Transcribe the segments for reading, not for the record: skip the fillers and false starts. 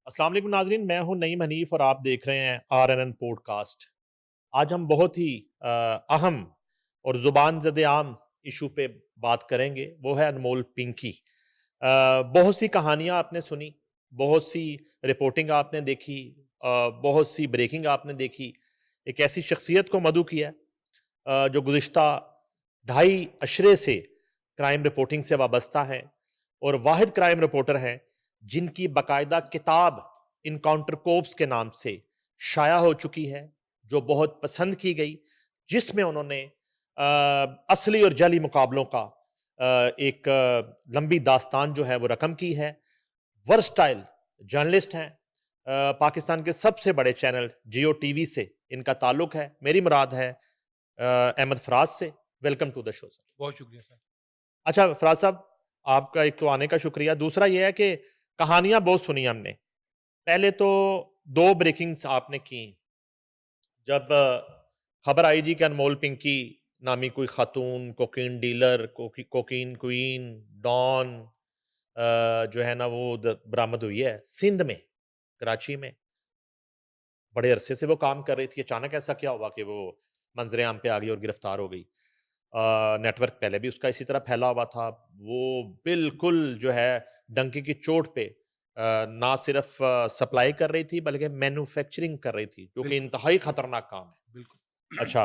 अस्सलाम वालेकुम नाजरीन, मैं हूं नईम हनीफ और आप देख रहे हैं RNN पॉडकास्ट। आज हम बहुत ही अहम और ज़ुबान ज़द आम इशू पे बात करेंगे, वो है अनमोल पिंकी। बहुत सी कहानियां आपने सुनी, बहुत सी रिपोर्टिंग आपने देखी, बहुत सी ब्रेकिंग आपने देखी। एक ऐसी शख्सियत को मदऊ किया जो गुज़िश्ता ढाई अशरे से क्राइम रिपोर्टिंग से वाबस्ता है और वाहिद क्राइम रिपोर्टर हैं जिनकी बाकायदा किताब इनकाउंटर कोप्स के नाम से शाया हो चुकी है, जो बहुत पसंद की गई, जिसमें उन्होंने असली और जाली मुकाबलों का एक लंबी दास्तान जो है वो रकम की है। वर्सटाइल जर्नलिस्ट हैं। पाकिस्तान के सबसे बड़े चैनल जियो टीवी से इनका ताल्लुक है। मेरी मुराद है अहमद फराज से। Welcome to the show sir. बहुत शुक्रिया सर। अच्छा फराज साहब, आपका एक तो आने का शुक्रिया, दूसरा ये है कि कहानियां बहुत सुनी हमने। पहले तो दो ब्रेकिंग्स आपने की जब खबर आई जी कि अनमोल पिंकी नामी कोई खातून cocaine dealer, cocaine queen, don जो है ना वो बरामद हुई है सिंध में, कराची में। बड़े अरसे से वो काम कर रही थी, अचानक ऐसा क्या हुआ कि वो मंजरे आम पे आ गई और गिरफ्तार हो गई। नेटवर्क पहले भी उसका इसी तरह फैला हुआ था। वो बिल्कुल जो है डंके की चोट पे ना सिर्फ सप्लाई कर रही थी बल्कि मैन्युफैक्चरिंग कर रही थी, जो कि बिल्कुल, इंतहाई खतरनाक काम है। बिल्कुल। अच्छा,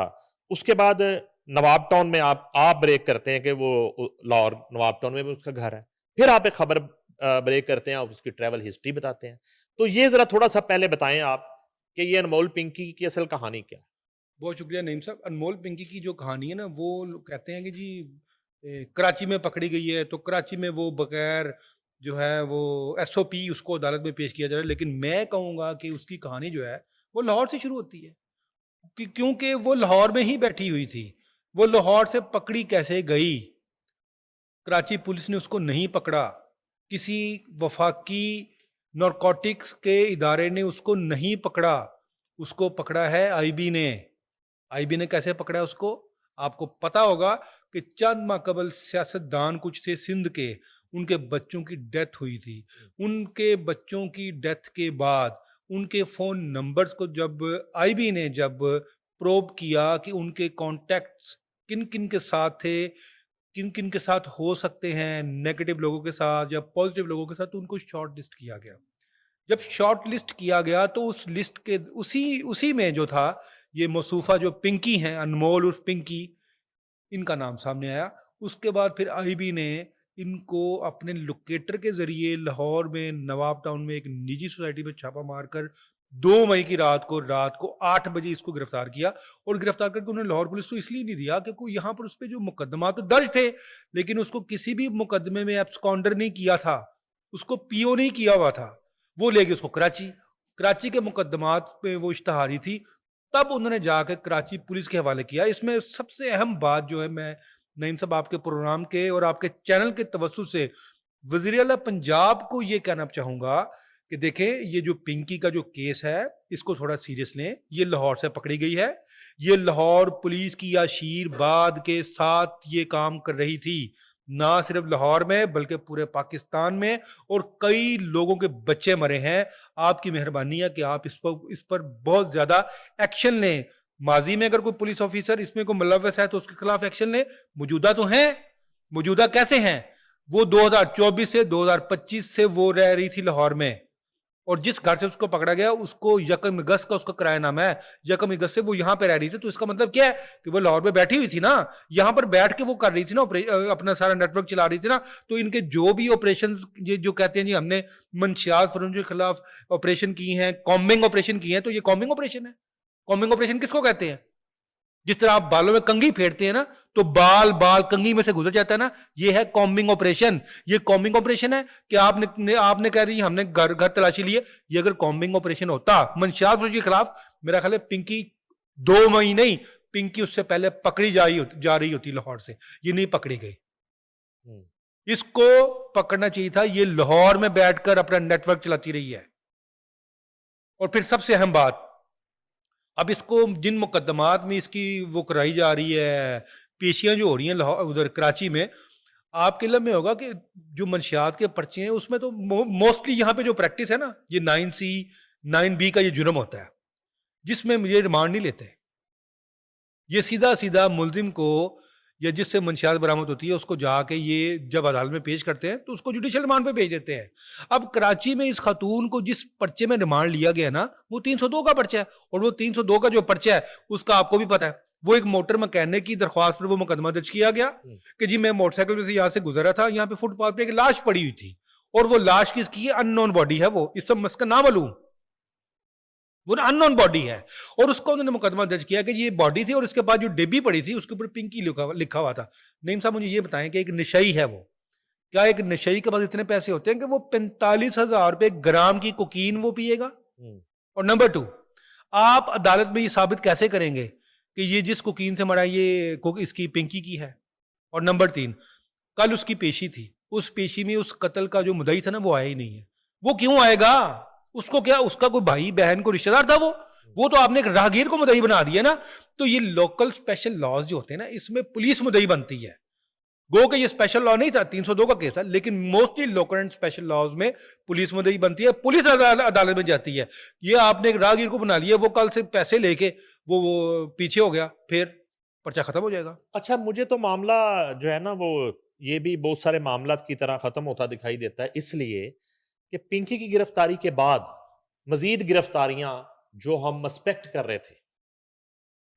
उसके बाद नवाब टाउन में आप ब्रेक करते हैं कि वो लाहौर नवाब टाउन में भी उसका घर है। फिर आप एक खबर ब्रेक करते हैं, आप उसकी ट्रैवल हिस्ट्री बताते हैं। तो ये ज़रा थोड़ा-सा पहले बताएँ आप कि ये अनमोल पिंकी की असल कहानी क्या है? बहुत शुक्रिया नईम साहब। अनमोल पिंकी की जो कहानी है ना, वो लोग कहते हैं कि जी कराची में पकड़ी गई है, तो कराची में वो बगैर जो है वो एसओपी उसको अदालत में पेश किया जा रहा है। लेकिन मैं कहूँगा कि उसकी कहानी जो है, वो लाहौर से शुरू होती है। क्योंकि वो लाहौर में ही बैठी हुई थी। वो लाहौर से पकड़ी कैसे गई? कराची पुलिस ने उसको नहीं पकड़ा। किसी वफाकी नारकोटिक्स के इदारे ने उसको नहीं पकड़ा। उसको पकड़ा है आईबी ने। आईबी ने कैसे पकड़ा उसको? आपको पता होगा कि चंद माह कबल सियासतदान कुछ थे सिंध के, उनके बच्चों की डेथ हुई थी। उनके बच्चों की डेथ के बाद उनके फ़ोन नंबर्स को जब आईबी ने जब प्रोब किया कि उनके कॉन्टैक्ट्स किन-किन के साथ थे, किन-किन के साथ हो सकते हैं, नेगेटिव लोगों के साथ या पॉजिटिव लोगों के साथ, तो उनको शॉर्ट लिस्ट किया गया। जब शॉर्ट लिस्ट किया गया तो उस लिस्ट के उसी उसी में जो था ये मौसूफा जो पिंकी हैं, अनमोल उर्फ पिंकी, इनका नाम सामने आया। उसके बाद फिर आईबी ने इनको अपने लोकेटर के ज़रिए लाहौर में नवाब टाउन में एक निजी सोसाइटी में छापा मारकर 2 मई की रात को 8 बजे इसको गिरफ्तार किया। और गिरफ्तार करके उन्होंने लाहौर पुलिस को इसलिए नहीं दिया क्योंकि यहाँ पर उस पे जो मुकदमा तो दर्ज थे, लेकिन उसको किसी भी मुकदमे में एब्सकॉन्डर नहीं किया था, उसको पीओ नहीं किया हुआ था। वो ले गए उसको कराची। कराची के मुकदमात पे वो इश्तहारी थी, तब उन्होंने जाकर कराची पुलिस के हवाले किया। इसमें सबसे अहम बात जो है, मैं नईम साहब आपके प्रोग्राम के और आपके चैनल के तवज्जुह से वज़ीर आला पंजाब को ये कहना चाहूँगा कि देखें, ये जो पिंकी का जो केस है, इसको थोड़ा सीरियस लें। ये लाहौर से पकड़ी गई है। ये लाहौर पुलिस की आशीर्वाद के साथ ये काम कर रही थी। ना सिर्फ लाहौर में बल्कि पूरे पाकिस्तान में, और कई लोगों के बच्चे मरे हैं। आपकी मेहरबानी है कि आप इस पर बहुत ज़्यादा एक्शन लें। माज़ी में अगर कोई पुलिस ऑफिसर इसमें कोई मुलव्वस है तो उसके खिलाफ एक्शन लें। मौजूदा तो हैं। मौजूदा कैसे हैं? वो 2024 से 2025 से वो रह रही थी लाहौर में, और जिस घर से उसको पकड़ा गया उसको यकम अगस्त का उसका किरायानामा है। यकम अगस्त से वो यहाँ पे रह रही थी, तो इसका मतलब क्या है कि वो लाहौर में बैठी हुई थी ना, यहाँ पर बैठ के वो कर रही थी ना, अपना सारा नेटवर्क चला रही थी ना। तो इनके जो भी ऑपरेशन, ये जो कहते हैं जी हमने मंशियात फरोश के खिलाफ ऑपरेशन की हैं, कॉम्बिंग ऑपरेशन की हैं, तो ये कॉम्बिंग ऑपरेशन है। कॉम्बिंग ऑपरेशन किसको कहते हैं? जिस तरह आप बालों में कंघी फेरते हैं ना, तो बाल बाल कंघी में से गुजर जाता है ना, ये है कॉम्बिंग ऑपरेशन। ये कॉम्बिंग ऑपरेशन है कि आपने कह रही हमने घर घर तलाशी लिए। ये अगर कॉम्बिंग ऑपरेशन होता मंशियात फरोश के खिलाफ, मेरा ख्याल है पिंकी 2 मई नहीं, पिंकी उससे पहले पकड़ी जा रही होती लाहौर से। ये नहीं पकड़ी गई। हुँ। इसको पकड़ना चाहिए था। ये लाहौर में बैठकर अपना नेटवर्क चलाती रही है। और फिर सबसे अहम बात, अब इसको जिन मुकदमात में इसकी वो कराई जा रही है, पेशियां जो हो रही हैं लाहौर उधर कराची में, आपके इल्म में होगा कि जो मंशियात के पर्चे हैं उसमें तो मोस्टली यहाँ पे जो प्रैक्टिस है ना, ये 9C 9B का ये जुर्म होता है, जिसमें मुझे रिमांड नहीं लेते। ये सीधा सीधा मुलजिम को या जिससे मंशियात बरामद होती है उसको जाके ये जब अदालत में पेश करते हैं तो उसको जुडिशल रिमांड पे भेज देते हैं। अब कराची में इस खातून को जिस पर्चे में रिमांड लिया गया ना, वो 302 का पर्चा है, और वो 302 का जो पर्चा है उसका आपको भी पता है, वो एक मोटर मैकेनिक की दरख्वास्त पर वो मुकदमा दर्ज किया गया कि जी मैं मोटरसाइकिल से यहाँ से गुजरा था, यहाँ पे फुटपाथ पे एक लाश पड़ी हुई थी, और वो लाश किसकी है? अननोन बॉडी है, वो इस सब का नाम मालूम, वो अननोन बॉडी है, और उसको उन्होंने मुकदमा दर्ज किया कि ये बॉडी थी और इसके बाद जो डिब्बी पड़ी थी उसके ऊपर पिंकी लिखा हुआ था। नईम साहब मुझे ये बताएं कि एक नशई है वो, क्या एक नशई के पास इतने पैसे होते हैं कि वो 45,000 रुपए ग्राम की कोकीन वो पिएगा? और नंबर 2, आप अदालत में ये साबित कैसे करेंगे कि ये जिस कोकीन से मरा ये इसकी पिंकी की है? और नंबर 3, कल उसकी पेशी थी, उस पेशी में उस कत्ल का जो मुद्दई था ना वो आया ही नहीं है। वो क्यों आएगा? उसको क्या, उसका कोई भाई बहन को रिश्तेदार था वो तो आपने एक राहगीर को मुद्दई बना दिया ना। तो ये लोकल स्पेशल लॉज जो होते हैं ना, इसमें पुलिस मुद्दई बनती है। गो कि ये स्पेशल लॉ नहीं था, 302 का केस है, लेकिन mostly local and special laws में पुलिस मुद्दई बनती है, पुलिस अदालत में जाती है। ये आपने एक राहगीर को बना लिया, वो कल से पैसे लेके वो पीछे हो गया, फिर पर्चा खत्म हो जाएगा। अच्छा, मुझे तो मामला जो है ना वो ये भी बहुत सारे मामलात की तरह खत्म होता दिखाई देता है, इसलिए कि पिंकी की गिरफ्तारी के बाद मजीद गिरफ्तारियां जो हम एक्सपेक्ट कर रहे थे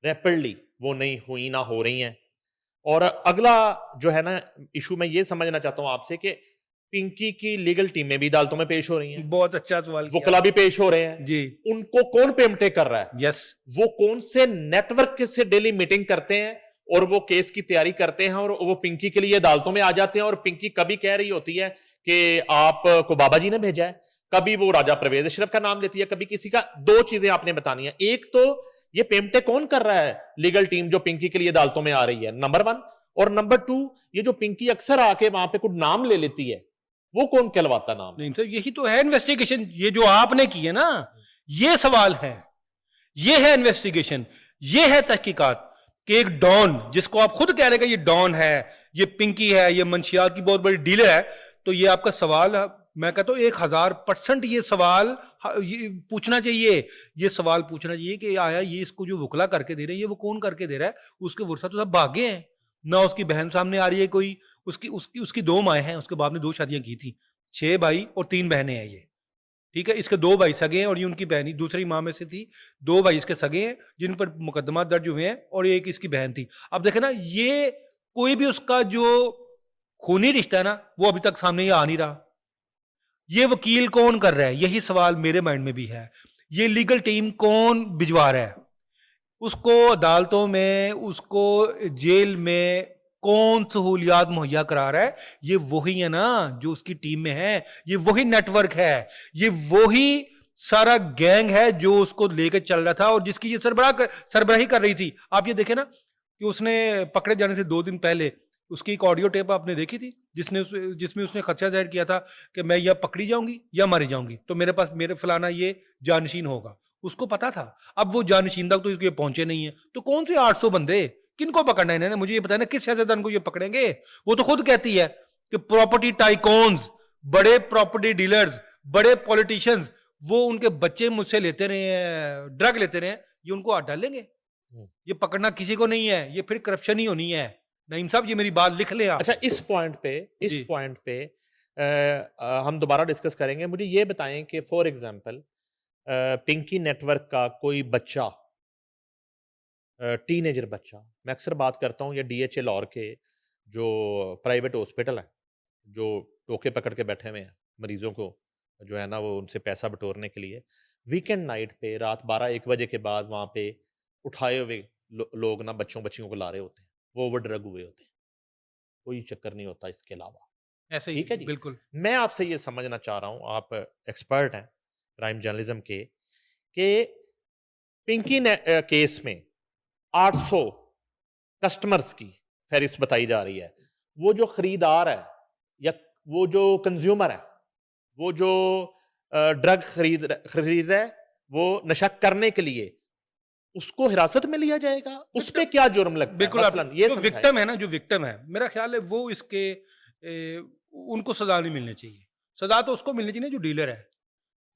रैपिडली वो नहीं हुई, ना हो रही हैं। और अगला जो है ना इशू मैं ये समझना चाहता हूं आपसे कि पिंकी की लीगल टीमें भी अदालतों में पेश हो रही हैं, बहुत अच्छा सवाल किया। वकला भी पेश हो रहे हैं जी, उनको कौन पेमटे कर रहा है? यस, वो कौन से नेटवर्क से डेली मीटिंग करते हैं और वो केस की तैयारी करते हैं और वो पिंकी के लिए अदालतों में आ जाते हैं। और पिंकी कभी कह रही होती है कि आपको बाबा जी ने भेजा है, कभी वो राजा परवेज अशरफ का नाम लेती है, कभी किसी का। दो चीजें आपने बतानी है, एक तो ये पेमटे कौन कर रहा है लीगल टीम जो पिंकी के लिए अदालतों में आ रही है, नंबर 1। और नंबर 2, ये जो पिंकी अक्सर आके वहां पे कुछ नाम ले लेती है, वो कौन कहलवाता नाम? नहीं सर, यही तो है इन्वेस्टिगेशन। ये जो आपने की है ना, ये सवाल है, ये है इन्वेस्टिगेशन, ये है तहकीकात कि एक डॉन जिसको आप खुद कह रहे हैं ये डॉन है, ये पिंकी है, ये मंशियात की बहुत बड़ी डीलर है, तो ये आपका सवाल मैं कहता हूं 1000% ये सवाल ये पूछना चाहिए। ये सवाल पूछना चाहिए कि आया ये इसको जो वकला करके दे रहे हैं ये वो कौन करके दे रहा है? उसके वर्षा तो सब भागे हैं ना, उसकी बहन सामने आ रही है कोई, उसकी उसकी उसकी 2 माएँ हैं, उसके बाप ने 2 शादियां की थी, 6 भाई और 3 बहनें हैं ये, ठीक है। इसके 2 भाई सगे हैं और ये उनकी बहनी दूसरी माँ में से थी। 2 भाई इसके सगे हैं जिन पर मुकदमा दर्ज हुए हैं और एक इसकी बहन थी। अब देखे ना, ये कोई भी उसका जो खूनी रिश्ता है ना वो अभी तक सामने ये आ नहीं रहा। ये वकील कौन कर रहा है, यही सवाल मेरे माइंड में भी है। ये लीगल टीम कौन भिजवा रहा है, उसको अदालतों में, उसको जेल में कौन सहूलियात मुहैया करा रहा है? ये वही है ना जो उसकी टीम में है, ये वही नेटवर्क है, ये वही सारा गैंग है जो उसको लेकर चल रहा था और जिसकी ये सरबराही कर रही थी। आप ये देखें ना कि उसने पकड़े जाने से 2 दिन पहले उसकी एक ऑडियो टेप आपने देखी थी जिसमें उसने खदशा जाहिर किया था कि मैं या पकड़ी जाऊंगी या मारी जाऊंगी, तो मेरे पास मेरे फलाना ये जानशीन होगा। उसको पता था। अब वो जानशीन तक तो इसके पहुंचे नहीं है, तो कौन से 800 बंदे किनको पकड़ना है इन्होंने? मुझे ये बताया ना, किस सियासतदान को ये पकड़ेंगे? वो तो खुद कहती है कि प्रॉपर्टी टाइकॉन्स, बड़े प्रॉपर्टी डीलर्स, बड़े पॉलिटिशियंस, वो उनके बच्चे मुझसे लेते रहे हैं, ड्रग लेते रहे हैं, ये उनको हाथ डालेंगे? ये पकड़ना किसी को नहीं है, ये फिर करप्शन ही होनी है। नईम साहब ये मेरी बात लिख ले आप। अच्छा, इस पॉइंट पे हम दोबारा डिस्कस करेंगे। मुझे ये बताएं कि फॉर एग्जांपल पिंकी नेटवर्क का कोई बच्चा, टीनेजर बच्चा, मैं अक्सर बात करता हूँ, या डीएचए लाहौर के जो प्राइवेट हॉस्पिटल है जो टोके पकड़ के बैठे हुए हैं मरीजों को जो है ना वो उनसे पैसा बटोरने के लिए, वीकेंड नाइट पे रात 12-1 बजे के बाद वहाँ पे उठाए हुए लोग ना बच्चियों को ला रहे होते हैं, वो ओवर ड्रग हुए होते हैं, कोई चक्कर नहीं होता इसके अलावा। ऐसे ही, ठीक है जी। बिल्कुल। मैं आपसे ये समझना चाह रहा हूँ, आप एक्सपर्ट हैं क्राइम जर्नलिज्म के, कि पिंकी केस में 800 कस्टमर्स की फहरिस्त बताई जा रही है। वो जो खरीदार है या वो जो कंज्यूमर है, वो जो ड्रग खरीद रहा है, वो नशा करने के लिए उसको हिरासत में लिया जाएगा, उस पे क्या जुर्म लगता है? बिल्कुल, मसलन ये जो विक्टिम है ना, जो विक्टिम है, मेरा ख्याल है वो इसके उनको सजा नहीं मिलनी चाहिए। सजा तो उसको मिलनी चाहिए ना जो डीलर है,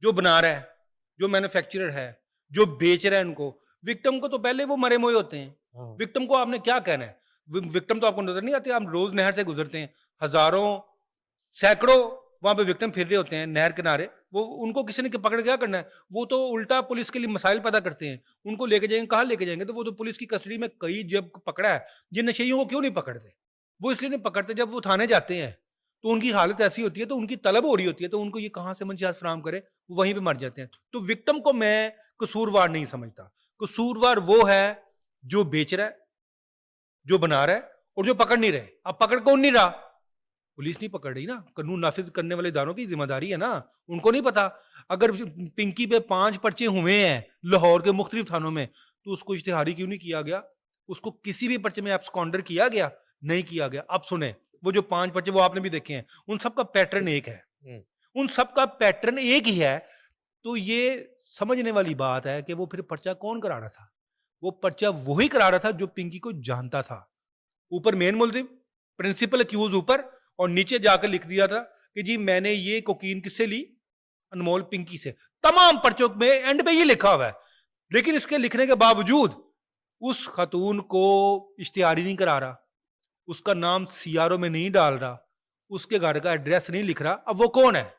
जो बना रहा है, जो मैन्युफैक्चरर है, जो बेच रहा है उनको। विक्टिम को तो पहले वो मरे मोए होते हैं। हाँ। विक्टिम को आपने क्या कहना है? विक्टिम तो आपको नजर नहीं आते, हम रोज नहर से गुजरते हैं, हजारों सैकड़ों वहां पे विक्टिम फिर रहे होते हैं नहर किनारे। वो उनको किसी ने पकड़ के क्या करना है? वो तो उल्टा पुलिस के लिए मसाइल पैदा करते हैं। उनको लेके जाएंगे, कहाँ लेके जाएंगे? तो वो तो पुलिस की कस्टडी में कई जब पकड़ा है। ये नशेइयों को क्यों नहीं पकड़ते? वो इसलिए नहीं पकड़ते, जब वो थाने जाते हैं तो उनकी हालत ऐसी होती है, तो उनकी तलब हो रही होती है, तो उनको ये कहाँ से मंशियात फराहम करे, वो वहीं पे मर जाते हैं। तो विक्टिम को मैं कसूरवार नहीं समझता। कसूरवार वो है जो बेच रहा है, जो बना रहा है, और जो पकड़ नहीं रहे। अब पकड़ कौन नहीं रहा? पुलिस नहीं पकड़ रही ना, कानून नाफिज करने वाले इदारों की जिम्मेदारी है ना। उनको नहीं पता। अगर पिंकी पे 5 पर्चे हुए हैं लाहौर के मुख्तलिफ थानों में, तो उसको इश्तिहारी क्यों नहीं किया गया? उसको किसी भी पर्चे में एब्सकॉन्डर किया गया? नहीं किया गया। अब सुने, वो जो 5 पर्चे वो आपने भी देखे हैं, उन सब का पैटर्न एक है। हम्म। उन सब का पैटर्न एक ही है। तो ये समझने वाली बात है कि वो फिर पर्चा कौन करा रहा था? वो पर्चा वही करा रहा था जो पिंकी को जानता था। ऊपर मेन मुलजिम, प्रिंसिपल अक्यूज ऊपर, और नीचे जाकर लिख दिया था कि जी मैंने ये कोकीन किससे ली? अनमोल पिंकी से। तमाम पर्चों में एंड पे ये लिखा हुआ है। लेकिन इसके लिखने के बावजूद उस खातून को इश्तिहारी नहीं करा रहा, उसका नाम सीआरओ में नहीं डाल रहा, उसके घर का एड्रेस नहीं लिख रहा। अब वो कौन है?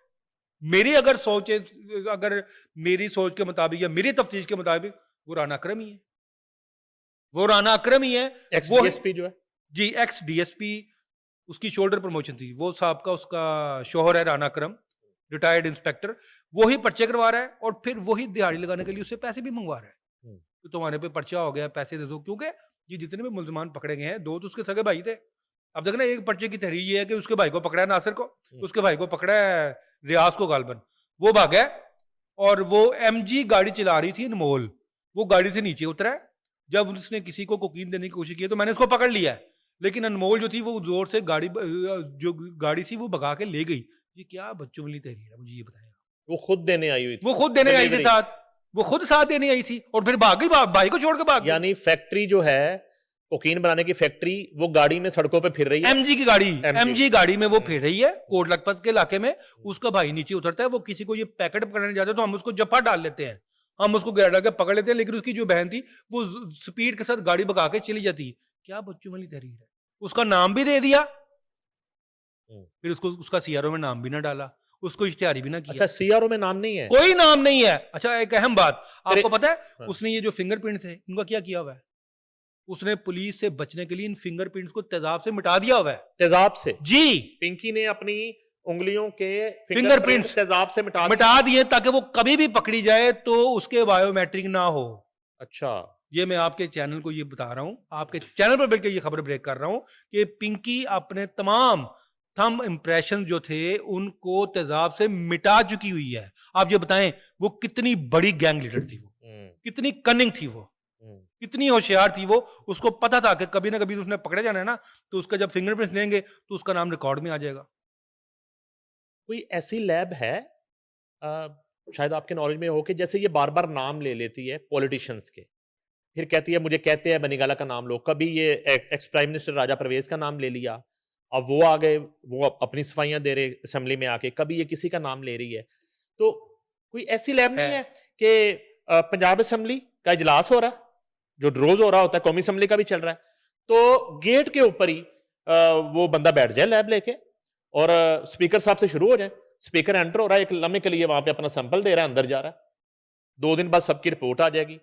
मेरी अगर सोच अगर मेरी सोच के मुताबिक या मेरी तफ्तीश के मुताबिक वो राना अकरम ही है। वो राना अकरम ही है। एक्स वो डीएसपी जो है। जी एक्स डीएसपी, उसकी शोल्डर प्रमोशन थी। वो साहब का उसका शोहर है राना अकरम, रिटायर्ड इंस्पेक्टर। वही पर्चे करवा रहा है और फिर वही दिहाड़ी लगाने के लिए उससे पैसे भी मंगवा रहा है। हम्म। तो तुम्हारे पे पर्चा हो गया, पैसे दे दो। क्योंकि ये जितने भी मुल्जमान पकड़े गए हैं, 2 तो उसके सगे भाई थे। अब देखना, एक पर्चे की तहरीर ये है कि उसके भाई को पकड़ा है नासिर को, उसके भाई को पकड़ा है रियाज को गालबन। वो भागा है और वो एमजी गाड़ी चला रही थी अनमोल। वो गाड़ी से नीचे उतरा है। जब उसने किसी को कोकीन देने की कोशिश की तो मैंने उसको पकड़ लिया है। लेकिन अनमोल जो थी वो जोर से जो गाड़ी थी वो भगा के ले गई। ये क्या बच्चों वाली तहरीर है? मुझे ये बताया। वो खुद देने आई हुई थी। वो खुद देने आई थी डिलीवरी। साथ। वो खुद साथ देने आई थी और फिर भाग गई, भाई को छोड़ के भाग गई। यानी फैक्ट्री जो है, कोकीन बनाने की फैक्ट्री, वो गाड़ी में सड़कों पे फिर रही है। एमजी की गाड़ी, एमजी गाड़ी में वो हम्म। फिर रही है कोट लखपत के इलाके में। उसका भाई नीचे उतरता है। वो किसी को ये पैकेट पकड़ने जाते हैं तो हम उसको जफा डाल लेते हैं, हम उसको गिरा डाल के पकड़ लेते हैं। लेकिन उसकी जो बहन थी वो स्पीड के साथ गाड़ी भगा के चली जाती। क्या बच्चों वाली तहरीर है? उसका नाम भी दे दिया, फिर उसको उसका सीआरओ में नाम भी ना डाला, उसको इश्तिहारी भी ना किया। अच्छा, सीआरओ में नाम नहीं है? कोई नाम नहीं है। अच्छा, एक अहम बात आपको पता है, हाँ। उसने ये जो फिंगरप्रिंट थे इनका क्या किया हुआ है? उसने पुलिस से बचने के लिए इन फिंगरप्रिंट्स को तेजाब से मिटा दिया हुआ है। तेजाब से? जी, पिंकी ने अपनी उंगलियों के फिंगरप्रिंट्स तेजाब से मिटा दिए ताकि वो कभी भी पकड़ी जाए तो उसके बायोमेट्रिक ना हो। अच्छा। ये मैं आपके चैनल को ये बता रहा हूं, आपके चैनल पर मिलकर ये खबर ब्रेक कर रहा हूं कि पिंकी अपने तमाम थंब इंप्रेशन जो थे उनको तेजाब से मिटा चुकी हुई है। आप ये बताएं वो कितनी बड़ी गैंग लीडर थी, वो कितनी कनिंग थी, वो कितनी होशियार थी। वो उसको पता था कि कभी ना कभी उसने पकड़े जाना है ना, तो उसका जब फिंगरप्रिंट्स लेंगे तो उसका नाम रिकॉर्ड में आ जाएगा। कोई ऐसी लैब है, शायद आपके नॉलेज में हो, कि जैसे ये बार बार नाम ले लेती है पॉलिटिशियंस के, फिर कहती है मुझे कहते हैं बनीगाला का नाम लो, कभी ये एक्स प्राइम मिनिस्टर राजा परवेज का नाम ले लिया, अब वो आ गए, वो अपनी सफाइयां दे रहे असेंबली में आके, कभी ये किसी का नाम ले रही है। तो कोई ऐसी लैब नहीं है कि पंजाब असेंबली का इजलास हो रहा है, जो रोज हो रहा होता है, कौमी असेंबली का भी चल रहा है, तो गेट के ऊपर ही वो बंदा बैठ जाए लैब लेके और स्पीकर साहब से शुरू हो जाए। स्पीकर एंटर हो रहा है, एक लम्हे के लिए वहां पे अपना सैंपल दे रहा है, अंदर जा रहा है, 2 दिन बाद सबकी रिपोर्ट आ जाएगी,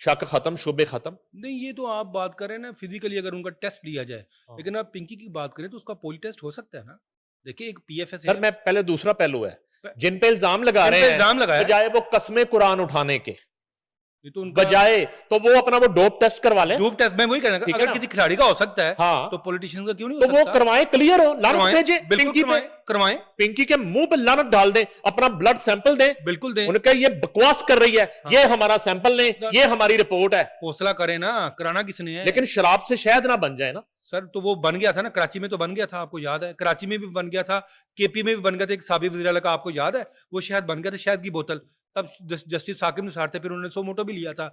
शक खत्म, शुबे खत्म। नहीं, ये तो आप बात कर रहे हैं ना फिजिकली अगर उनका टेस्ट लिया जाए, लेकिन आप पिंकी की बात करें तो उसका पोली टेस्ट हो सकता है ना। देखिए, एक पीएफएस सर, मैं पहले दूसरा पहलू है, जिन पे इल्जाम लगा जिन पे रहे हैं, इल्जाम लगाया है। बजाय वो कस्मे कुरान उठाने के, ये तो उनका बजाय तो वो अपना वो डोप टेस्ट करवा ले। डोप टेस्ट, मैं वही कहना, ठीक है अगर ना? किसी खिलाड़ी का हो सकता है हाँ, तो पॉलिटिशियन का क्यों नहीं तो हो वो सकता? करवाएं, क्लियर हो, लानत करवाएं, भेजे बिल्कुल पिंकी पे, करवाएं, पिंकी के मुंह पे लानत डाल दें, अपना ब्लड सैंपल दें, बिल्कुल दें। उनका ये बकवास कर रही है, हाँ। ये हमारा सैंपल लें, ये हमारी रिपोर्ट है। हौसला करें ना, कराना किसने है? लेकिन शराब से शहद ना बन जाए ना सर। तो वो बन गया था ना, कराची में तो बन गया था, आपको याद है? कराची में भी बन गया था, केपी में भी बन गया था, एक साबिक वज़ीर का, आपको याद है? वो शहद बन गया था, शहद की बोतल। तब जस्टिस साकिब निसार थे, फिर उन्होंने सो मोटो भी लिया था।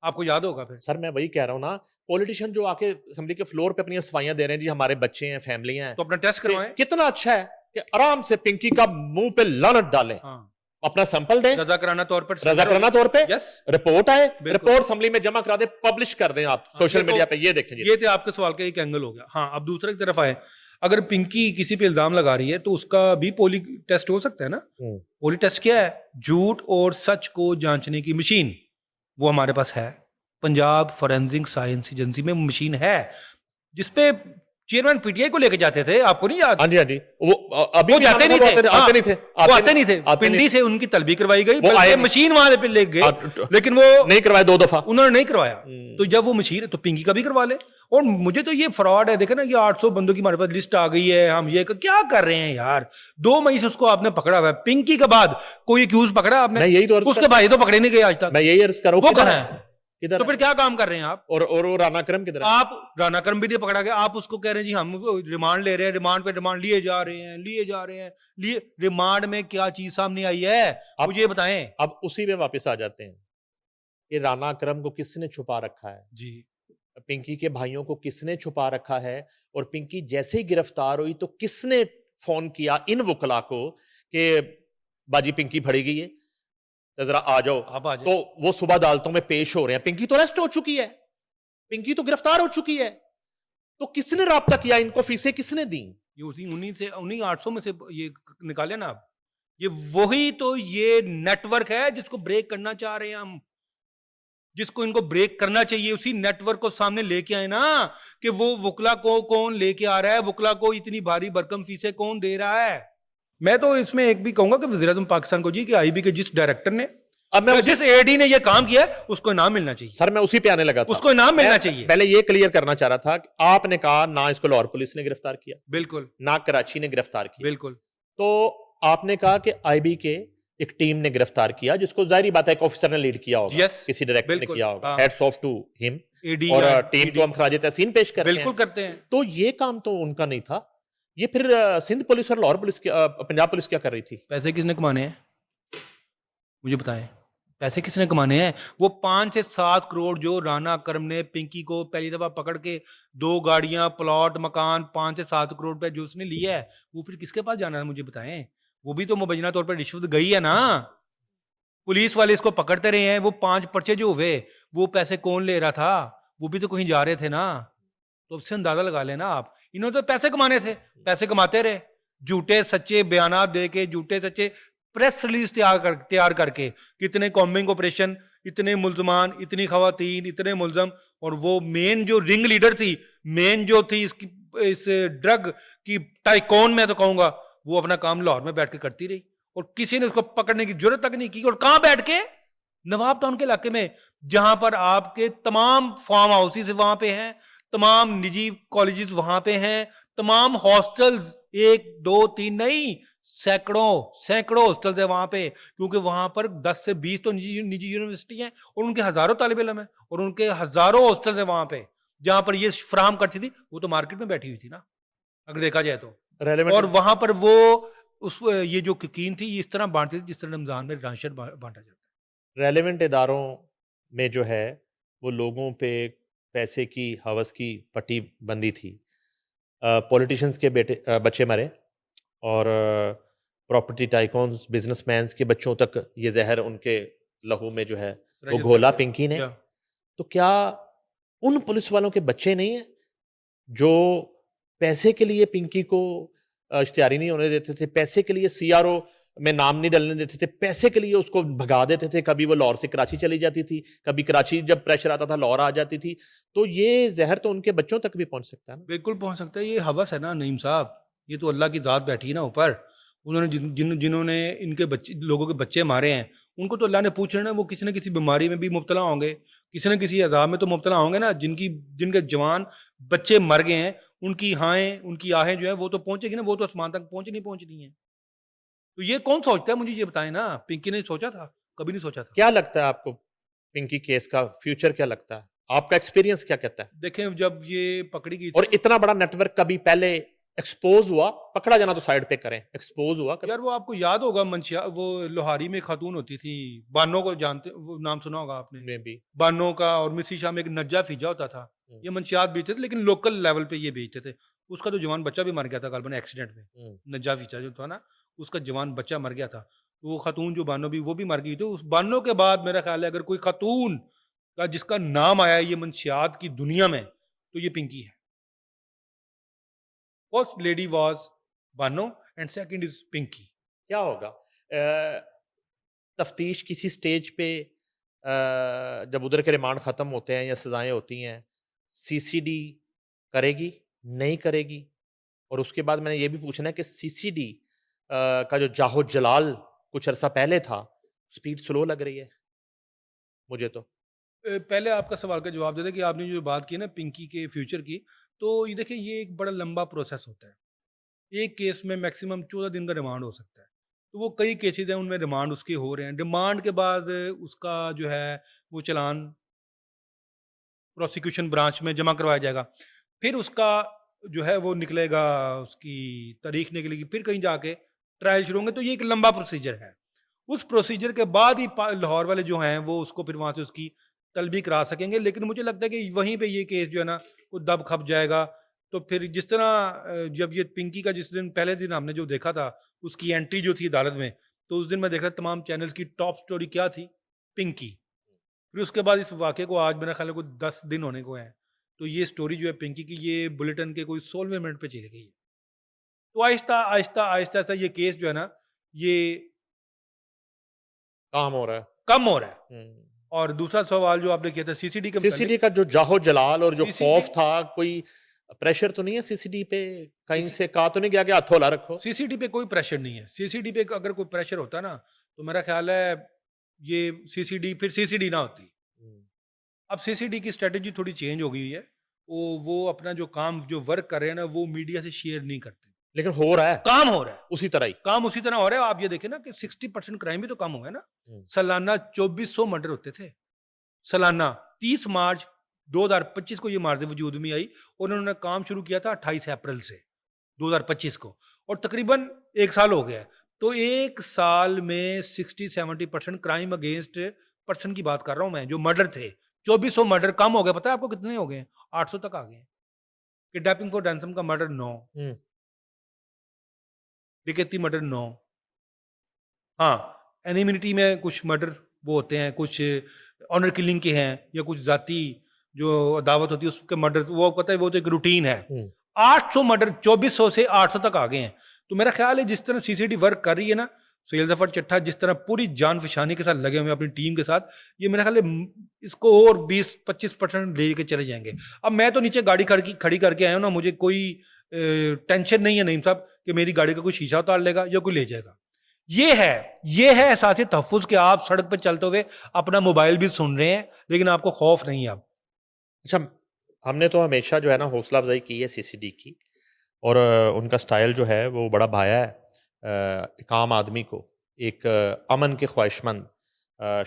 आपको याद होगा फिर। सर मैं वही कह रहा हूँ ना, पॉलिटिशियन जो आके असेंबली के फ्लोर पे अपनी सफाइयां दे रहे हैं जी, हमारे बच्चे हैं, फैमिलियां हैं, तो अपना टेस्ट करवाएं। कितना अच्छा है कि आराम से पिंकी का मुंह पे लानत डालें, हाँ, अपना सैंपल दें, रजाकाराना तौर पर रजाकाराना तौर पे यस, रिपोर्ट आए, बिल्कुल। रिपोर्ट असेंबली में जमा करा दे, पब्लिश कर दें आप हाँ, सोशल ये तो- मीडिया पे, ये देखें जी। ये तो आपके सवाल का एक एंगल हो गया। हाँ, अब दूसरे की तरफ आए, अगर पिंकी किसी पे इल्जाम लगा रही है तो उसका भी पोली टेस्ट हो सकता है ना। पोली टेस्ट क्या है? झूठ और सच को जांचने की मशीन, वो हमारे पास है। पंजाब फॉरेंसिक साइंस एजेंसी में मशीन है, जिसपे चेयरमैन पीटीआई को लेके जाते थे, आपको नहीं याद? हाँ जी, हाँ जी, वो अभी वो भी जाते नहीं थे, आते नहीं थे, वो आते नहीं थे, पिंडी से उनकी तलबी करवाई गई, वो आए बल्कि मशीन वहां पे ले गए, लेकिन वो नहीं करवाए 2 दफा, उन्होंने नहीं करवाया। तो जब वो मशीन है तो पिंकी का भी करवा ले। और मुझे तो ये फ्रॉड है, देखे ना, ये 800 बंदों की हमारे पास लिस्ट आ गई है, हम ये क्या कर रहे हैं यार। 2 मई से उसको आपने पकड़ा हुआ है, पिंकी के बाद कोई एक्यूज पकड़ा आपने? मैं यही तो अर्ज उसके भाई तो पकड़े नहीं गए आज तक, मैं यही अर्ज कर रहा हूँ, वो कहाँ है? किधर तो फिर क्या काम कर रहे हैं आप? और वो राना करम किधर है? आप राना करम भी नहीं पकड़ा गया, आप उसको कह रहे हैं जी हम रिमांड ले रहे हैं, रिमांड पे रिमांड लिए जा रहे हैं, लिए रिमांड में क्या चीज सामने आई है, मुझे बताएं। अब उसी में वापस आ जाते हैं कि राना करम को किसने छुपा रखा है जी, पिंकी के भाइयों को किसने छुपा रखा है, और पिंकी जैसे ही गिरफ्तार हुई तो किसने फोन किया इन वकला को कि बाजी पिंकी फड़ी गई है, तो जरा आ जाओ। आप आ जाए। तो वो सुबह अदालतों में पेश हो रहे हैं, पिंकी तो अरेस्ट हो चुकी है, पिंकी तो गिरफ्तार हो चुकी है, तो किसने राब्ता किया इनको, फीसें किसने दी? ये उन्हीं 800 में से ये निकाले ना आप। ये वही तो ये नेटवर्क है जिसको ब्रेक करना चाह रहे हैं हम, जिसको इनको ब्रेक करना चाहिए। उसी नेटवर्क को सामने लेके आए ना, कि वो वकला को कौन लेके आ रहा है, वकला को इतनी भारी भरकम फीसें कौन दे रहा है। मैं तो इसमें एक भी कहूंगा कि वज़ीर-ए-आज़म पाकिस्तान को जी, कि आईबी के जिस डायरेक्टर ने, अब मैं जिस एडी ने ये काम किया है, उसको इनाम मिलना चाहिए। सर मैं उसी पे आने लगा था, उसको इनाम मिलना चाहिए। पहले ये क्लियर करना चाह रहा था कि आपने कहा ना इसको लाहौर पुलिस ने गिरफ्तार किया, बिल्कुल ना कराची ने गिरफ्तार किया, बिल्कुल। तो आपने कहा कि आईबी के एक टीम ने गिरफ्तार किया, जिसको जाहिर बात है एक ऑफिसर ने लीड किया होगा, Yes, किसी डायरेक्टर ने बिल्कुल, किया होगा, हाँ। Hats off to him, ED और या टीम को हम खराज तहसीन पेश करते बिल्कुल हैं। करते हैं। तो ये काम तो उनका नहीं था, ये फिर सिंध पुलिस और लाहौर पुलिस पंजाब पुलिस क्या कर रही थी? पैसे किसने कमाने हैं, मुझे बताएं, पैसे किसने कमाने हैं? वो 5 से 7 करोड़ जो राना करम ने पिंकी को पहली दफा पकड़ के 2 गाड़ियां, प्लॉट, मकान, 5 से 7 करोड़ रुपए जो उसने लिया है, वो फिर किसके पास जाना है, मुझे बताएं। वो भी तो मुबैना तौर पर रिश्वत गई है ना। पुलिस वाले इसको पकड़ते रहे हैं, वो 5 पर्चे जो हुए, वो पैसे कौन ले रहा था? वो भी तो कहीं जा रहे थे ना। तो उससे अंदाजा लगा लेना आप। इन्होंने तो पैसे कमाने थे, पैसे कमाते रहे, झूठे सच्चे बयानात दे के, झूठे सच्चे प्रेस रिलीज तैयार करके, कितने कॉम्बिंग ऑपरेशन, इतने मुल्जमान, इतनी खवातीन, इतने मुल्जम, और वो मेन जो रिंग लीडर थी, मेन जो थी इस ड्रग की टाइकॉन, मैं तो कहूंगा, वो अपना काम लाहौर में बैठ के करती रही, और किसी ने उसको पकड़ने की जरूरत तक नहीं की। और कहां बैठ के? नवाब टाउन के इलाके में, जहां पर आपके तमाम फार्म हाउसेस वहां पे हैं, तमाम निजी कॉलेजेस वहां पे हैं, तमाम हॉस्टल्स, 1 2 3 नहीं, सैकड़ों हॉस्टल्स है वहां पे, क्योंकि वहां पर 10 से 20 तो निजी यूनिवर्सिटी हैं, और उनके हजारों तालिब इल्म हैं, और उनके हजारों हॉस्टल्स हैं वहां पे, जहां पर ये फराहम करती थी। वो तो मार्केट में बैठी हुई थी ना, अगर देखा जाए तो। और वहां पर वो ये जो कुकीन थी, इस तरह बांटती थी जिस तरह रमजान में राशन बांटा जाता है। रेलेवेंट इदारों में जो है वो लोगों पे पैसे की हवस की पट्टी बंदी थी, पॉलिटिशियंस के बच्चे मरे, और प्रॉपर्टी टाइकॉन्स, बिजनेसमैन्स के बच्चों तक ये जहर उनके लहू में जो है वो घोला पिंकी ने। तो क्या उन पुलिस वालों के बच्चे नहीं हैं जो पैसे के लिए पिंकी को इश्तिहारी नहीं होने देते थे, पैसे के लिए सीआरओ में नाम नहीं डलने देते थे, पैसे के लिए उसको भगा देते थे, कभी वो लाहौर से कराची चली जाती थी, कभी कराची जब प्रेशर आता था लाहौर आ जाती थी। तो ये जहर तो उनके बच्चों तक भी पहुंच सकता है ना? बिल्कुल पहुंच सकता है। ये हवस है ना नईम साहब, ये तो अल्लाह की ज़ात बैठी है ना ऊपर। उन्होंने जिन्होंने इनके बच्चे, लोगों के बच्चे मारे हैं, उनको तो अल्लाह ने पूछ लेना, वो किसी न किसी बीमारी में भी मुब्तला होंगे, किसी न किसी अजाब में तो मुब्तला होंगे ना। जिनके जवान बच्चे मर गए हैं, उनकी उनकी आहें जो है वो तो पहुंचेगी ना, वो तो आसमान तक पहुंचनी है। तो ये कौन सोचता है, मुझे ये बताएं ना। पिंकी ने सोचा था? कभी नहीं सोचा था। क्या लगता है आपको पिंकी केस का फ्यूचर क्या लगता है? आपका एक्सपीरियंस क्या कहता है? देखें, जब ये पकड़ी गई और इतना बड़ा नेटवर्क कभी पहले एक्सपोज हुआ, पकड़ा जाना तो साइड पे करें, एक्सपोज हुआ कभी? यार वो आपको याद होगा मंशिया वो लोहारी में खातून होती थी, बानो को जानते, वो नाम सुना होगा आपने? May be. बानो का और मिसी शाह में एक नज्जा फिजा होता था। हम्म, ये मंशियात बेचते थे लेकिन लोकल लेवल पे ये बेचते थे। उसका तो जवान बच्चा भी मर गया था गालबन एक्सीडेंट में। हम्म, नज्जा फिजा जो था ना, उसका जवान बच्चा मर गया था। तो वो खातून जो बानो भी वो भी मर गई। तो उस बानो के बाद मेरा ख्याल है अगर कोई खातून का जिसका नाम आया है ये मंशियात की दुनिया में, तो ये पिंकी है। First lady was Bano and second is Pinky. क्या होगा तफ्तीश किसी स्टेज पे जब उधर के रिमांड ख़त्म होते हैं या सज़ाएं होती हैं, सीसीडी करेगी, नहीं करेगी? और उसके बाद मैंने ये भी पूछना है कि सीसीडी का जो जाहो जलाल कुछ अरसा पहले था, स्पीड स्लो लग रही है मुझे तो। पहले आपका सवाल का जवाब दे दें कि आपने जो बात की ना पिंकी के फ्यूचर की, तो ये देखिए ये एक बड़ा लंबा प्रोसेस होता है। एक केस में मैक्सिमम 14 दिन का रिमांड हो सकता है। तो वो कई केसेस हैं उनमें रिमांड उसके हो रहे हैं। रिमांड के बाद उसका जो है वो चालान प्रोसिक्यूशन ब्रांच में जमा करवाया जाएगा। फिर उसका जो है वो निकलेगा, उसकी तारीख निकलेगी, फिर कहीं जाके ट्रायल शुरू होंगे। तो ये एक लंबा प्रोसीजर है। उस प्रोसीजर के बाद ही लाहौर वाले जो हैं वो उसको फिर वहाँ से उसकी तलबी करा सकेंगे। लेकिन मुझे लगता है कि वहीं पे ये केस जो है ना वो दब खप जाएगा। तो फिर जिस तरह जब ये पिंकी का जिस दिन पहले दिन हमने जो देखा था उसकी एंट्री जो थी अदालत में, तो उस दिन मैं देख रहा तमाम चैनल्स की टॉप स्टोरी क्या थी? पिंकी। फिर उसके बाद इस वाक़े को आज मेरा ख़्याल है कोई 10 दिन होने को हैं। तो ये स्टोरी जो है पिंकी की ये बुलेटिन के कोई 16वें मिनट पे चली गई है। तो आहिस्ता-आहिस्ता ये केस जो है ना ये काम हो रहा है। कम हो रहा है। हुँ। और दूसरा सवाल जो आपने किया था सीसीडी के सीसीडी मुतालिक, का जो जाहो जलाल और जो सीसीडी खौफ था, कोई प्रेशर तो नहीं है सीसीडी पे? कहीं से कहा तो नहीं गया कि हथौला रखो? सीसीडी पे कोई प्रेशर नहीं है। सीसीडी पे अगर कोई प्रेशर होता ना, तो मेरा ख़्याल है ये सीसीडी फिर सीसीडी ना होती। हुँ। अब सीसीडी की स्ट्रैटेजी थोड़ी चेंज हो गई है। वो अपना जो काम जो वर्क कर रहे हैं ना वो मीडिया से शेयर नहीं करते। लेकिन हो रहा है, काम हो रहा है। उसी तरह ही। काम उसी तरह हो रहा है। आप ये देखें ना कि 60% क्राइम भी तो कम हुए ना। हुँ। सालाना 2400 मर्डर होते थे। सालाना 30 मार्च 2025 को ये मार्ज़ वजूद में आई और उन्होंने काम शुरू किया था 28 अप्रैल से 2025 को और तकरीबन 1 साल हो गया है। तो 1 साल में 60-70% क्राइम अगेंस्ट पर्सन की बात कर रहा हूँ मैं, जो मर्डर थे। 2400 मर्डर कम हो गए, पता है आपको कितने हो गए हैं? 800 तक आ गए हैं। किडनैपिंग फॉर रैंसम का मर्डर 9, हुँ। डकैती मर्डर 9। हाँ, एनिमिनिटी में कुछ मर्डर वो होते हैं, कुछ ऑनर किलिंग के हैं या कुछ ज़ाती जो अदावत होती है उसके मर्डर, वो पता है वो तो एक रूटीन है। हुँ। 800 मर्डर 2400 से 800 तक आ गए हैं। तो मेरा ख़्याल है जिस तरह सीसीडी वर्क कर रही है ना, सुहेल ज़फ़र चट्ठा जिस तरह पूरी जान-फ़शानी के साथ लगे हुए हैं अपनी टीम के साथ, ये मेरा ख़्याल है इसको और 20-25% लेके चले जाएँगे। अब मैं तो नीचे गाड़ी खड़ी करके आया हूँ ना, मुझे कोई टेंशन नहीं है नईम साहब कि मेरी गाड़ी का कोई शीशा उतार लेगा या कोई ले जाएगा। ये है एहसास तहफ़्फ़ुज़ कि आप सड़क पे चलते हुए अपना मोबाइल भी सुन रहे हैं, लेकिन आपको खौफ नहीं है अब। अच्छा, हमने तो हमेशा जो है ना हौसला अफ़ज़ाई की है सीसीडी की और उनका स्टाइल जो है वो बड़ा भाया है एक आम आदमी को, एक अमन के ख्वाहिशमंद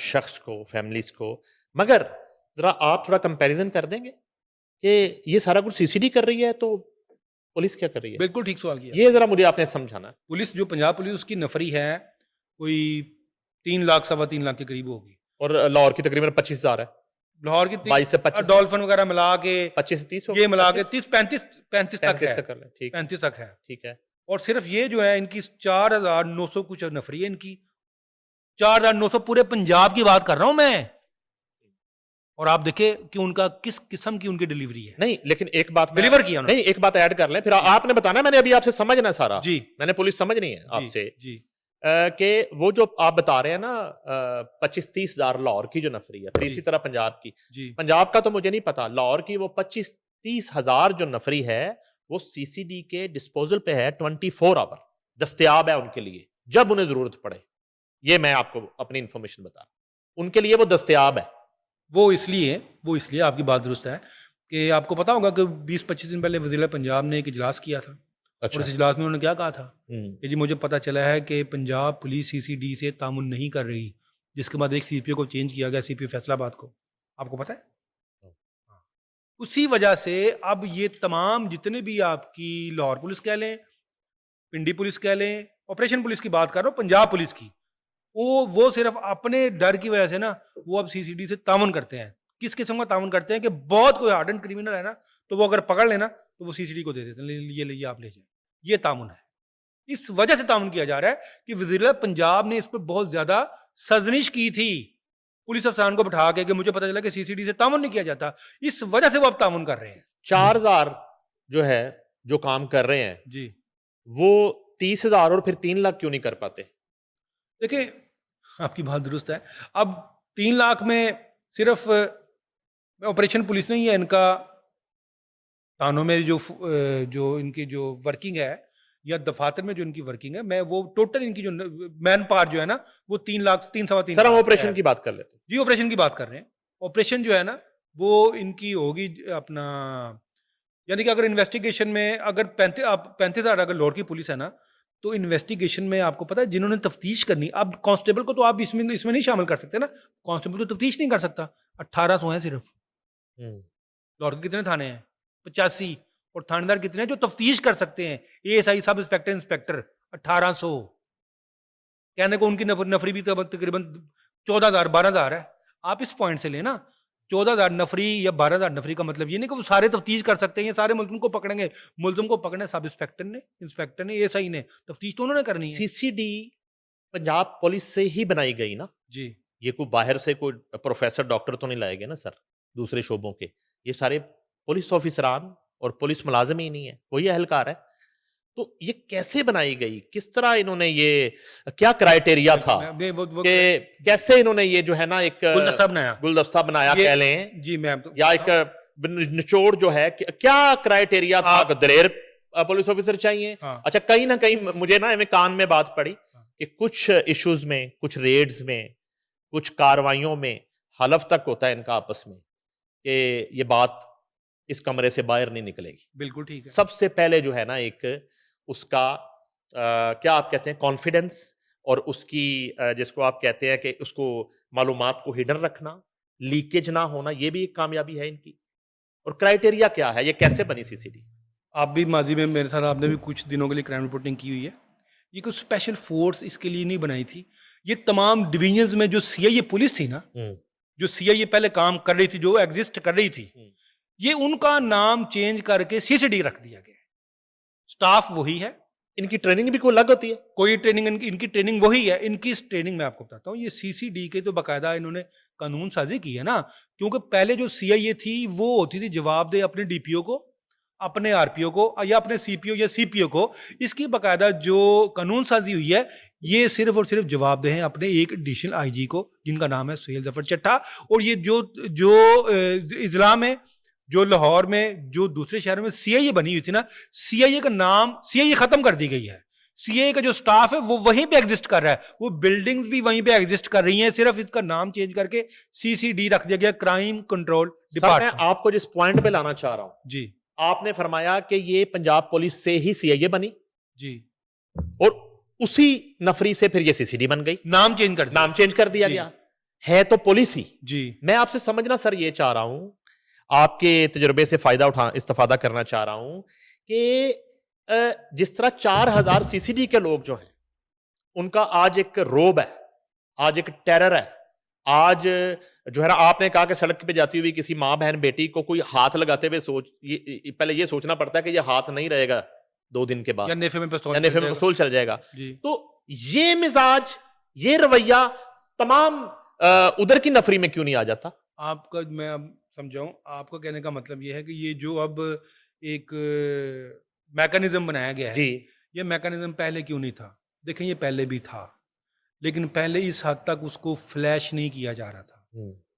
शख्स को, फैमिलीज़ को। मगर ज़रा आप थोड़ा कंपैरिज़न कर देंगे कि ये सारा कुछ सीसीडी कर रही है तो पुलिस क्या कर रही है? बिल्कुल ठीक सवाल किया। ये ज़रा मुझे आपने समझाना है। पुलिस जो पंजाब पुलिस उसकी नफरी है, कोई 3 लाख सवा 3 लाख के करीब होगी। और लाहौर की तकरीबन 25,000 है। लाहौर की 22 से 25 तक, डॉल्फिन वगैरह मिला के 25 से 30 ये होगा? मिला के 25? 30 35 तक 35 है। तक कर लें, ठीक, 35 तक है। ठीक है। और सिर्फ ये जो है इनकी 4,900 कुछ नफरी है इनकी। 4,900 पूरे पंजाब की बात कर रहा हूं मैं। और आप देखिए कि उनका किस किस्म की उनकी डिलीवरी है। नहीं, लेकिन एक बात मैं डिलीवर किया उन्होंने। नहीं, एक बात ऐड कर लें, फिर आपने बताना है, मैंने अभी आपसे समझना है सारा। जी, मैंने पुलिस समझनी है जी, आपसे जी, कि वो जो आप बता रहे हैं ना 25-30 हज़ार लाहौर की जो नफरी है, फिर जी, इसी तरह पंजाब की। जी। पंजाब का तो मुझे नहीं पता, लाहौर की वो 25-30 हज़ार जो नफरी है, वो सीसीडी के डिस्पोजल पे है 24 आवर, दस्तयाब है उनके लिए, जब उन्हें ज़रूरत पड़े। ये मैं आपको अपनी इन्फॉर्मेशन बता रहा हूँ। उनके लिए वो दस्तयाब है। वो इसलिए आपकी बात दुरुस्त है कि आपको पता होगा कि 20-25 दिन पहले वज़ीर पंजाब ने एक इजलास किया था और अच्छा। इस इजलास में उन्होंने क्या कहा था हुँ। कि जी मुझे पता चला है कि पंजाब पुलिस सीसीडी से तामुन नहीं कर रही, जिसके बाद एक सीपीओ को चेंज किया गया, सीपीओ फैसलाबाद को। आपको पता है? हाँ। उसी वजह से अब ये तमाम जितने भी आपकी लाहौर पुलिस कह लें, पिंडी पुलिस कह लें, ऑपरेशन पुलिस की बात कर रहा हूँ, पंजाब पुलिस की, वो सिर्फ अपने डर की वजह से ना वो अब सीसीडी से ताउन करते हैं। किस किस्म का ताउन करते हैं कि बहुत कोई हार्डन क्रिमिनल है ना, तो वो अगर पकड़ लेना तो वो सीसीडी को दे देते हैं, ये लीजिए आप ले जाइए। ये ताउन है। इस वजह से ताउन किया जा रहा है कि वज़ीर पंजाब ने इस पर बहुत ज़्यादा साज़िश की थी। पुलिस अफसरान को बिठा के कि मुझे पता चला कि सीसीडी से ताउन नहीं किया जाता। इस वजह से वो अब ताउन कर रहे हैं। 4000 जो है, जो काम कर रहे हैं, जी। वो 30,000 और फिर 3 लाख क्यों नहीं कर पाते? देखिए, आपकी बात दुरुस्त है। अब 3 लाख में सिर्फ़ ऑपरेशन पुलिस नहीं है इनका थानों में जो इनकी जो वर्किंग है या दफातर में जो इनकी वर्किंग है, मैं वो टोटल इनकी जो मैन पावर जो है ना, वो 3 लाख 3 सवा 3 सर, हम लाख ऑपरेशन है। की बात कर लेते हैं। जी, ऑपरेशन की बात कर रहे हैं। ऑपरेशन जो है ना, वो इनकी होगी अपना, यानी कि अगर इन्वेस्टिगेशन में अगर 35,000 अगर लाहौर की पुलिस है ना, तो इन्वेस्टिगेशन में आपको पता है जिन्होंने तफ्तीश करनी, अब कांस्टेबल को तो आप इसमें इसमें नहीं शामिल कर सकते ना, कांस्टेबल तो तफ्तीश नहीं कर सकता। 1800 है सिर्फ। हम्म। लाहौर के कितने थाने हैं? 85। और थानेदार कितने हैं जो तफ्तीश कर सकते हैं? ASI, sub inspector, inspector 1800। कहने को उनकी नफरी भी तकरीबन 14,000 12,000 है। आप इस पॉइंट से लेना, 14,000 नफरी या 12,000 नफरी का मतलब ये नहीं कि वो सारे तफ्तीश कर सकते हैं, ये सारे मुल्ज़िम को पकड़ेंगे। मुल्ज़िम को पकड़ना सब इंस्पेक्टर ने, इंस्पेक्टर ने, एएसआई ने, तफ्तीश तो उन्होंने करनी है। सीसीडी पंजाब पुलिस से ही बनाई गई ना? जी। ये कोई बाहर से कोई प्रोफेसर डॉक्टर तो नहीं लाए गए ना सर, दूसरे शोबों के। ये सारे पुलिस ऑफिसरान और पुलिस मुलाजिम ही नहीं है, वही एहलकार है। तो ये कैसे बनाई गई? किस तरह इन्होंने ये, क्या क्राइटेरिया था वो कि कैसे इन्होंने ये जो है ना एक गुलदस्ता बनाया। गुलदस्ता बनाया ये- कह लें, जी, मैं तो या एक निचोड़ जो है, क्या क्राइटेरिया था? आप- दलेर पुलिस ऑफिसर चाहिए? हाँ। अच्छा, कहीं ना कहीं मुझे ना में कान में बात पड़ी हाँ। कि कुछ इश्यूज में, कुछ रेड्स में, कुछ कार्रवाइयों में हलफ तक होता है इनका आपस में कि ये बात इस कमरे से बाहर नहीं निकलेगी। बिल्कुल ठीक है। सबसे पहले जो है ना एक उसका क्या आप कहते हैं, कॉन्फिडेंस, और उसकी जिसको आप कहते हैं कि उसको मालूमात को हिडन रखना, लीकेज ना होना, ये भी एक कामयाबी है इनकी। और क्राइटेरिया क्या है, ये कैसे बनी सीसीडी? आप भी माजी में मेरे साथ आपने भी कुछ दिनों के लिए क्राइम रिपोर्टिंग की हुई है। ये कोई स्पेशल फोर्स इसके लिए नहीं बनाई थी। ये तमाम डिवीजन्स में जो सीआईए पुलिस थी ना, जो सीआईए पहले काम कर रही थी, जो एग्जिस्ट कर रही थी, ये उनका नाम चेंज करके सीसीडी रख दिया गया। स्टाफ वही है, इनकी ट्रेनिंग भी कोई अलग होती है? कोई ट्रेनिंग इनकी ट्रेनिंग वही है। इनकी इस ट्रेनिंग में आपको बताता हूँ, ये सीसीडी के तो बाकायदा इन्होंने कानून साजी की है ना, क्योंकि पहले जो सीआईए थी वो होती थी जवाबदेह अपने डीपीओ को, अपने आरपीओ को, या अपने सीपीओ या सीपीओ को। इसकी बाकायदा जो कानून साजी हुई है, ये सिर्फ और सिर्फ जवाबदेह है अपने एक एडिशनल आईजी को, जिनका नाम है सुहेल जफर चट्टा। और ये जो जो इजला में, जो लाहौर में, जो दूसरे शहरों में सीआईए बनी हुई थी ना, सीआईए का नाम, सीआईए खत्म कर दी गई है। सीआईए का जो स्टाफ है वो वहीं पे एग्जिस्ट कर रहा है, वो बिल्डिंग्स भी वहीं पे एग्जिस्ट कर रही हैं, सिर्फ इसका नाम चेंज करके सीसीडी रख दिया गया, क्राइम कंट्रोल सर, मैं डिपार्टमेंट। आपको जिस पॉइंट पे लाना चाह रहा हूं, जी आपने फरमाया कि ये पंजाब पुलिस से ही सीआईए बनी, जी, और उसी नफरी से फिर ये सीसीडी बन गई, नाम चेंज कर दिया। नाम चेंज कर दिया जी। गया। है तो पुलिस ही। जी मैं आपसे समझना सर ये चाह रहा हूं, आपके तजुर्बे से फायदा इस्तेफादा करना चाह रहा हूं कि जिस तरह 4000 सीसीडी के लोग जो हैं, उनका आज एक रोब है, आज एक टेरर है, आज जो है ना, आपने कहा कि सड़क पे जाती हुई किसी माँ बहन बेटी को कोई हाथ लगाते हुए पहले ये सोचना पड़ता है कि ये हाथ नहीं रहेगा 2 दिन के बाद, या नेफे में पिस्तौल या नेफे में चल जाएगा। पिस्तौल चल जाएगा। जी तो ये मिजाज, ये रवैया तमाम उधर की नफरी में क्यों नहीं आ जाता? आपका, मैं अब समझाऊं, आपका कहने का मतलब ये है कि ये जो अब एक मैकेनिज्म बनाया गया है, जी। ये मैकेनिज्म पहले क्यों नहीं था? देखें, ये पहले भी था, लेकिन पहले इस हद तक उसको फ्लैश नहीं किया जा रहा था।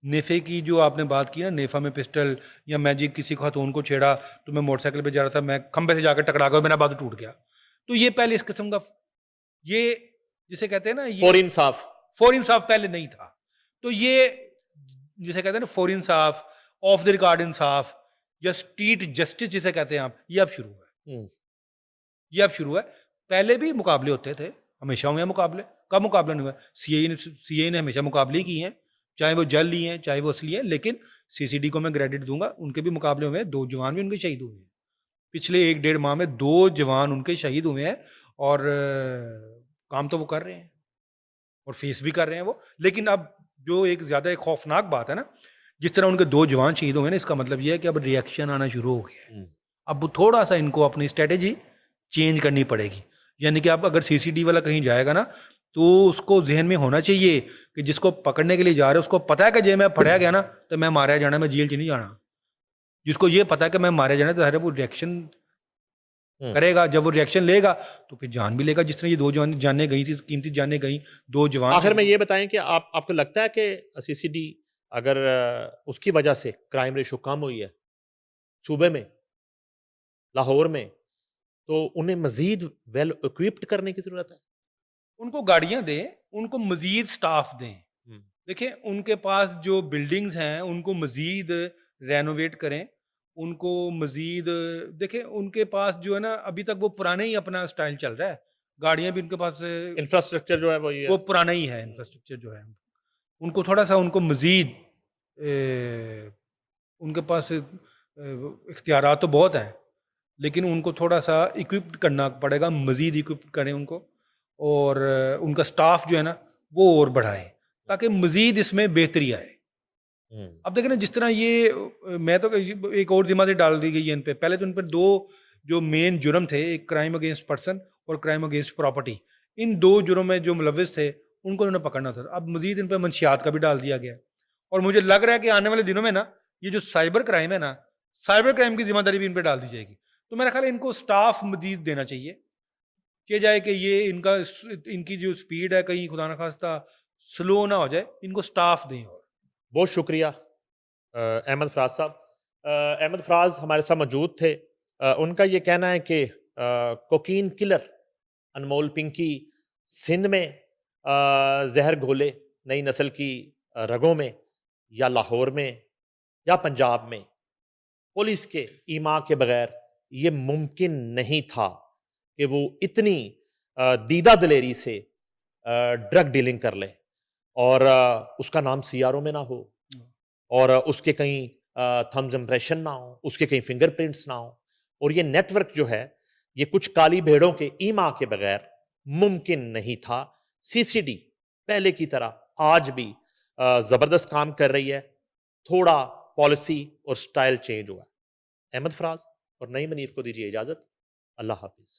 नेफे की जो आपने बात की ना, नेफा में पिस्टल, या मैं जी किसी खातून को छेड़ा तो मैं मोटरसाइकिल पे जा रहा था, मैं खंबे से जाकर टकरा गया, मेरा बाजू टूट गया, तो ये पहले इस किस्म का, ये जिसे कहते हैं ना, ये फॉर इंसाफ। फॉर इंसाफ पहले नहीं था। तो ये जिसे कहते हैं ना फॉर इंसाफ, ऑफ द रिकॉर्ड इंसाफ, या स्ट्रीट जस्टिस जिसे कहते हैं आप, ये अब शुरू है। ये अब शुरू है। पहले भी मुकाबले होते थे, हमेशा हुए हैं मुकाबले। कब मुकाबले नहीं हुए? सीए ने हमेशा मुकाबले ही किए हैं। चाहे वो जली हैं, चाहे वो असली हैं, लेकिन सीसीडी को मैं क्रेडिट दूंगा, उनके भी मुकाबले हुए हैं, 2 जवान भी उनके शहीद हुए हैं। पिछले 1 डेढ़ माह में 2 जवान उनके शहीद हुए हैं और काम तो वो कर रहे हैं और फेस भी कर रहे हैं वो। लेकिन अब जो एक ज़्यादा एक खौफनाक बात है ना, जिस तरह उनके 2 जवान शहीद हुए ना, इसका मतलब ये है कि अब रिएक्शन आना शुरू हो गया है। हम्म, अब वो थोड़ा-सा इनको अपनी स्ट्रैटेजी चेंज करनी पड़ेगी। यानी कि अब अगर सीसीडी वाला कहीं जाएगा ना, तो उसको ज़हन में होना चाहिए कि जिसको पकड़ने के लिए जा रहे हैं, उसको पता है कि जे मैं फड़या गया ना, तो मैं मारा जाना, मैं जेल च नहीं जाना। जिसको ये पता है कि मैं मारे जाना, तो ज़ाहिर है वो रिएक्शन हम्म। करेगा। जब वो रिएक्शन लेगा, तो फिर जान भी लेगा। जिस तरह ये 2 जानें गई थी, कीमती जानें गईं, 2 जवान आखिर में शहीद। ये बताएं कि आपको लगता है कि सीसीडी अगर उसकी वजह से क्राइम रेशो कम हुई है सूबे में, लाहौर में, तो उन्हें मजीद वेल इक्विप्ड करने की जरूरत है। उनको गाड़ियाँ दें, उनको मज़ीद स्टाफ दें। हम्म, देखिए, उनके पास जो बिल्डिंग्स हैं, उनको मज़ीद रेनोवेट करें, उनको मज़ीद देखिए, उनके पास जो है ना, अभी तक वो पुराना ही अपना स्टाइल चल रहा है। गाड़ियाँ भी उनके पास इंफ्रास्ट्रक्चर जो है वो ये वो है। पुराना ही है, इंफ्रास्ट्रक्चर जो है। उनको थोड़ा-सा उनको मज़ीद उनके पास इख्तियारात तो बहुत हैं, लेकिन उनको थोड़ा-सा इक्विप्ड करना पड़ेगा, मज़ीद इक्विप्ड करें उनको। और उनका स्टाफ जो है ना, वो और बढ़ाएँ, ताकि मज़ीद इसमें बेहतरी आए। हम्म, अब देखिए ना, जिस तरह ये मैं तो एक और ज़िम्मेदारी डाल दी गई है इन पे। पहले तो इन पे 2 जो मेन जुर्म थे, एक क्राइम अगेंस्ट पर्सन और क्राइम अगेंस्ट प्रॉपर्टी। इन 2 जुर्म में जो मुलविस थे, उनको उन्होंने पकड़ना था। अब मज़ीद इन पे मंशियात का भी डाल दिया गया है। और मुझे लग रहा है कि आने वाले दिनों में ना, ये जो साइबर क्राइम है ना, साइबर क्राइम की ज़िम्मेदारी भी इन पे डाल दी जाएगी। तो मेरा ख़्याल है इनको स्टाफ मज़ीद देना चाहिए, कि जाए कि ये इनकी जो स्पीड है, कहीं खुदा न ख़ास्ता स्लो ना हो जाए, इनको स्टाफ दें और। बहुत शुक्रिया अहमद फराज साहब। अहमद फराज हमारे साथ मौजूद थे। उनका ये कहना है कि कोकीन किलर अनमोल पिंकी सिंध में जहर घोले नई नस्ल की रगों में, या लाहौर में, या पंजाब में, पुलिस के ईमा के बगैर ये मुमकिन नहीं था कि वो इतनी दीदा दिलेरी से ड्रग डीलिंग कर ले और उसका नाम सीआरओ में ना हो, और उसके कहीं थम्स इम्प्रेशन ना हो, उसके कहीं फिंगरप्रिंट्स ना हो, और ये नेटवर्क जो है ये कुछ काली भेड़ों के ईमा के बगैर मुमकिन नहीं था। सीसीडी पहले की तरह आज भी जबरदस्त काम कर रही है, थोड़ा पॉलिसी और स्टाइल चेंज हुआ है। अहमद फराज और नईम मनीफ को दीजिए इजाजत। अल्लाह हाफिज।